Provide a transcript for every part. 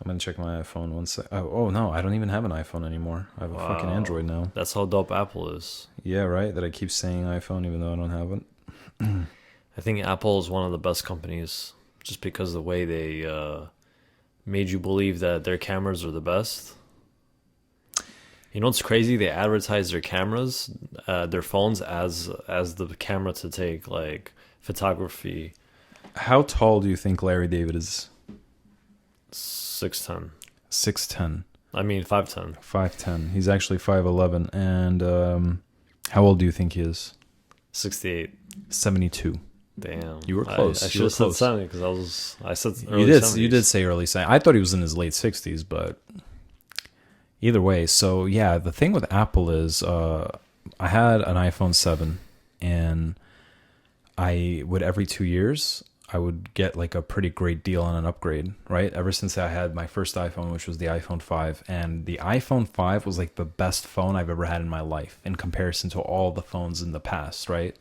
I'm gonna check my iPhone one sec. Oh no, I don't even have an iPhone anymore. I have a fucking Android now. That's how dope Apple is. Yeah, right. That I keep saying iPhone even though I don't have it. I think Apple is one of the best companies just because of the way they made you believe that their cameras are the best. You know what's crazy? They advertise their cameras, their phones as the camera to take like photography. How tall do you think Larry David is? 6'10". 6'10". I mean 5'10". 5'10". He's actually 5'11". And how old do you think he is? 68. 72. Damn. You were close. I should have said 70 because I said early You did. 70s. You did say early 70s. I thought he was in his late 60s, but either way. So yeah, the thing with Apple is, I had an iPhone 7, and I would every 2 years I would get like a pretty great deal on an upgrade. Right, ever since I had my first iPhone, which was the iPhone 5, and the iPhone 5 was like the best phone I've ever had in my life in comparison to all the phones in the past. Right.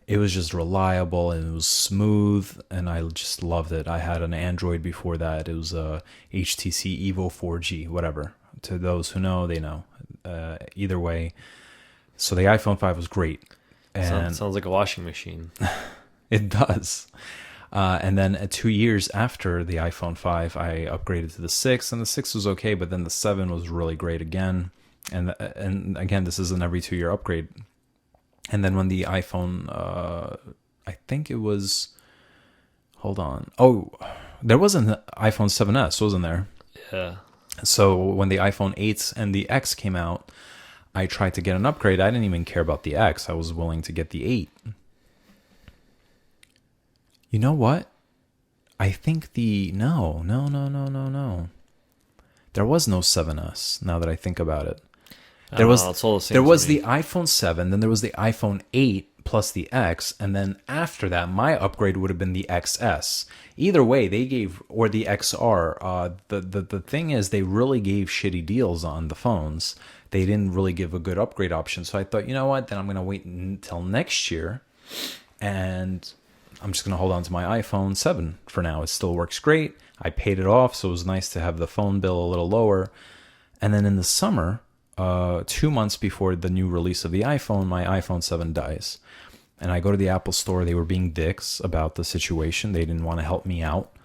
It was just reliable and it was smooth, and I just loved it. I had an Android before that. It was a HTC Evo 4G, whatever. To those who know, they know. Either way, so the iPhone 5 was great. And Sounds like a washing machine. it does. And then 2 years after the iPhone 5, I upgraded to the 6, and the 6 was okay, but then the 7 was really great again. And again, this is an every 2 year upgrade. And then when the iPhone, I think it was, hold on. Oh, there was an iPhone 7S, wasn't there? Yeah. So when the iPhone 8 and the X came out, I tried to get an upgrade. I didn't even care about the X. I was willing to get the 8. You know what? I think no. There was no 7S, now that I think about it. There was the iPhone 7, then there was the iPhone 8 plus the X, and then after that, my upgrade would have been the XS. Either way, they gave, or the XR. The thing is, they really gave shitty deals on the phones. They didn't really give a good upgrade option. So I thought, you know what? Then I'm gonna wait until next year, and I'm just gonna hold on to my iPhone 7 for now. It still works great. I paid it off, so it was nice to have the phone bill a little lower. And then in the summer, 2 months before the new release of the iPhone, my iPhone 7 dies. And I go to the Apple store. They were being dicks about the situation. They didn't want to help me out.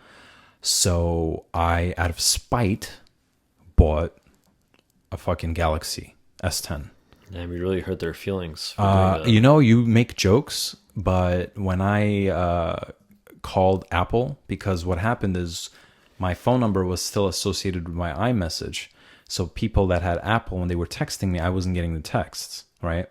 So I, out of spite, bought a fucking Galaxy S10. Damn, you really hurt their feelings. For doing that. You know, you make jokes, but when I called Apple, because what happened is my phone number was still associated with my iMessage. So people that had Apple, when they were texting me, I wasn't getting the texts, right?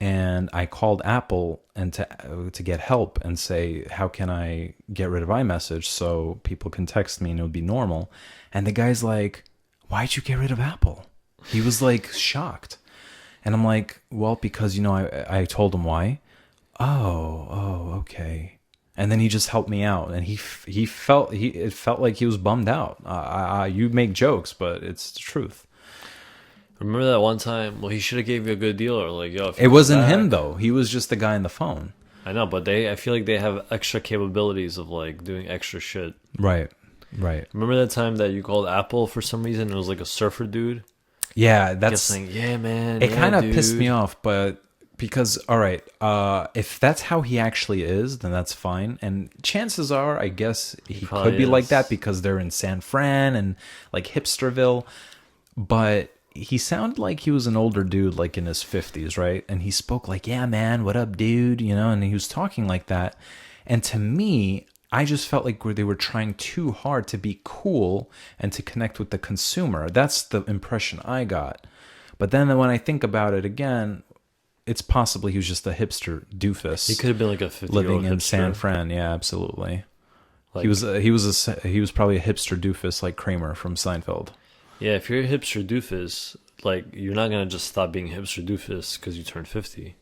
And I called Apple and to get help and say, how can I get rid of iMessage so people can text me and it would be normal? And the guy's like, why'd you get rid of Apple? He was like shocked. And I'm like, well, because, you know, I told him why. Oh, okay. And then he just helped me out, and it felt like he was bummed out. You make jokes, but it's the truth. Remember that one time? Well, he should have gave you a good deal, or like, yo. It wasn't him though. He was just the guy on the phone. I know, but I feel like they have extra capabilities of like doing extra shit. Right. Remember that time that you called Apple for some reason? It was like a surfer dude. Yeah, that's. Saying, yeah, man. It kind of pissed me off, but. Because, all right, if that's how he actually is, then that's fine. And chances are, I guess he could be like that because they're in San Fran and like Hipsterville. But he sounded like he was an older dude, like in his 50s, right? And he spoke like, yeah, man, what up, dude? You know, and he was talking like that. And to me, I just felt like they were trying too hard to be cool and to connect with the consumer. That's the impression I got. But then when I think about it again, it's possibly he was just a hipster doofus. He could have been like a 50-year-old living in hipster. San Fran. Yeah, absolutely. Like, he was probably a hipster doofus like Kramer from Seinfeld. Yeah, if you're a hipster doofus, like you're not gonna just stop being a hipster doofus because you turned 50.